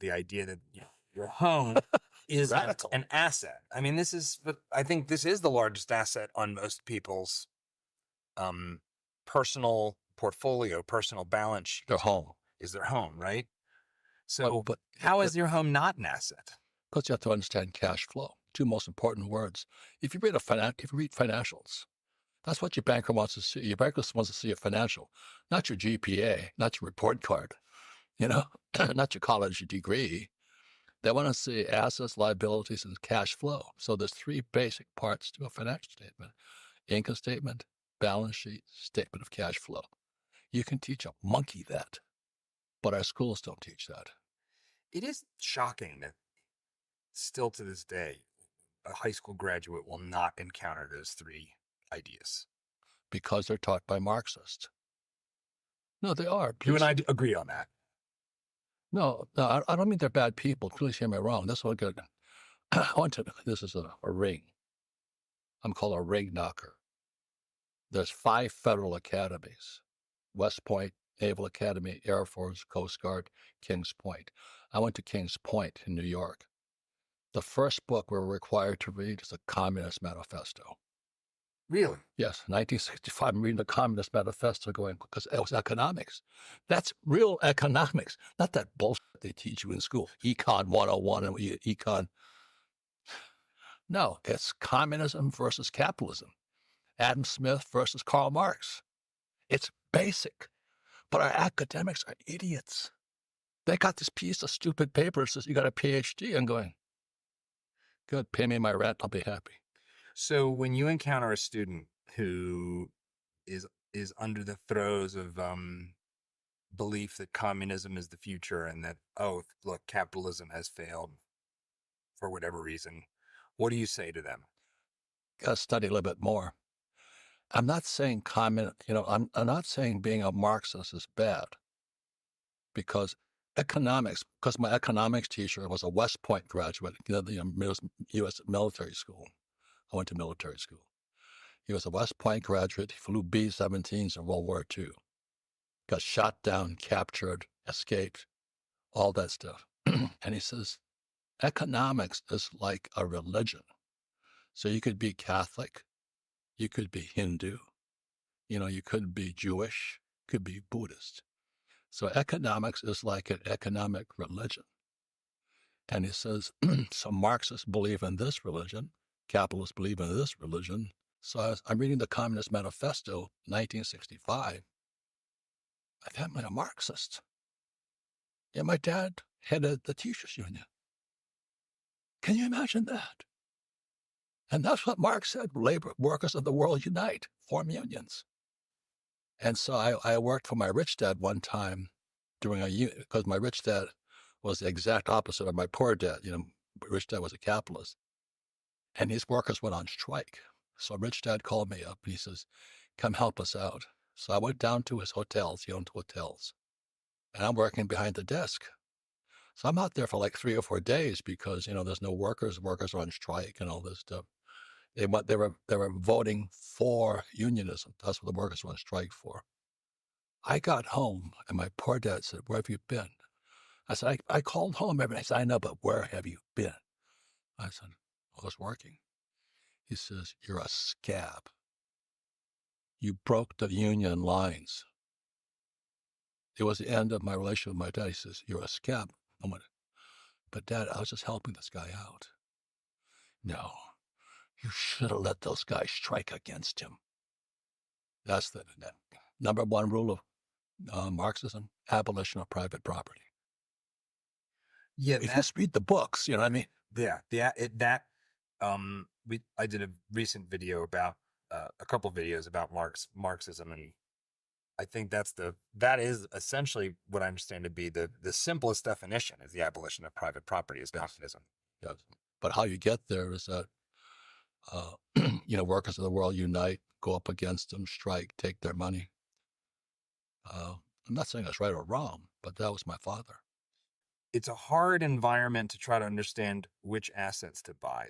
the idea that your home is Radical. an asset. I mean, but I think this is the largest asset on most people's personal portfolio, personal balance sheet. Their home. Is their home, right? So But how is your home not an asset? because you have to understand cash flow. Two most important words. If you read financials, that's what your banker wants to see. Your banker wants to see your financial, not your GPA, not your report card, not your college degree. They want to see assets, liabilities, and cash flow. So there's three basic parts to a financial statement: income statement, balance sheet, statement of cash flow. You can teach a monkey that, but our schools don't teach that. It is shocking that still to this day, a high school graduate will not encounter those three ideas. Because they're taught by Marxists. No, they are. You and I Please. agree on that. No, I don't mean they're bad people. Please hear me wrong. That's what good. This is a ring. I'm called a ring knocker. There's 5 federal academies: West Point, Naval Academy, Air Force, Coast Guard, Kings Point. I went to Kings Point in New York. The first book we're required to read is the Communist Manifesto. Really? Yes, 1965, I'm reading the Communist Manifesto going, because it was economics. That's real economics, not that bullshit they teach you in school, Econ 101 and Econ. No, it's communism versus capitalism. Adam Smith versus Karl Marx. It's basic, but our academics are idiots. They got this piece of stupid paper that says you got a PhD. I'm going, good, pay me my rent, I'll be happy. So when you encounter a student who is under the throes of belief that communism is the future and that, oh, look, capitalism has failed for whatever reason, what do you say to them? Got to study a little bit more. I'm not saying I'm not saying being a Marxist is bad, because my economics teacher was a West Point graduate, the U.S. military school. I went to military school. He was a West Point graduate. He flew B-17s in World War II. Got shot down, captured, escaped, all that stuff. And he says, economics is like a religion. So you could be Catholic, you could be Hindu, you could be Jewish, could be Buddhist. So economics is like an economic religion. And he says, so Marxists believe in this religion, capitalists believe in this religion. So I'm reading the Communist Manifesto, 1965. I thought I'm a Marxist. Yeah, my dad headed the teachers union. Can you imagine that? And that's what Marx said: labor workers of the world unite, form unions. And so I worked for my rich dad one time during because my rich dad was the exact opposite of my poor dad. Rich dad was a capitalist, and his workers went on strike. So rich dad called me up and he says, come help us out. So I went down to his hotels. He owned hotels, and I'm working behind the desk. So I'm out there for like 3 or 4 days because, there's no workers are on strike and all this stuff. They were voting for unionism. That's what the workers were on strike for. I got home and my poor dad said, where have you been? I said, I called home every day. He said, I know, but where have you been? I said, I was working. He says, you're a scab. You broke the union lines. It was the end of my relationship with my dad. He says, you're a scab. I went, but Dad, I was just helping this guy out. No, you should have let those guys strike against him. That's the number one rule of Marxism: abolition of private property. Yeah, if you just read the books, you know what I mean? I did a recent video about a couple videos about Marxism, and I think that is essentially what I understand to be the simplest definition is the abolition of private property is communism. Yes. But how you get there is that workers of the world unite, go up against them, strike, take their money. I'm not saying that's right or wrong, but that was my father. It's a hard environment to try to understand which assets to buy.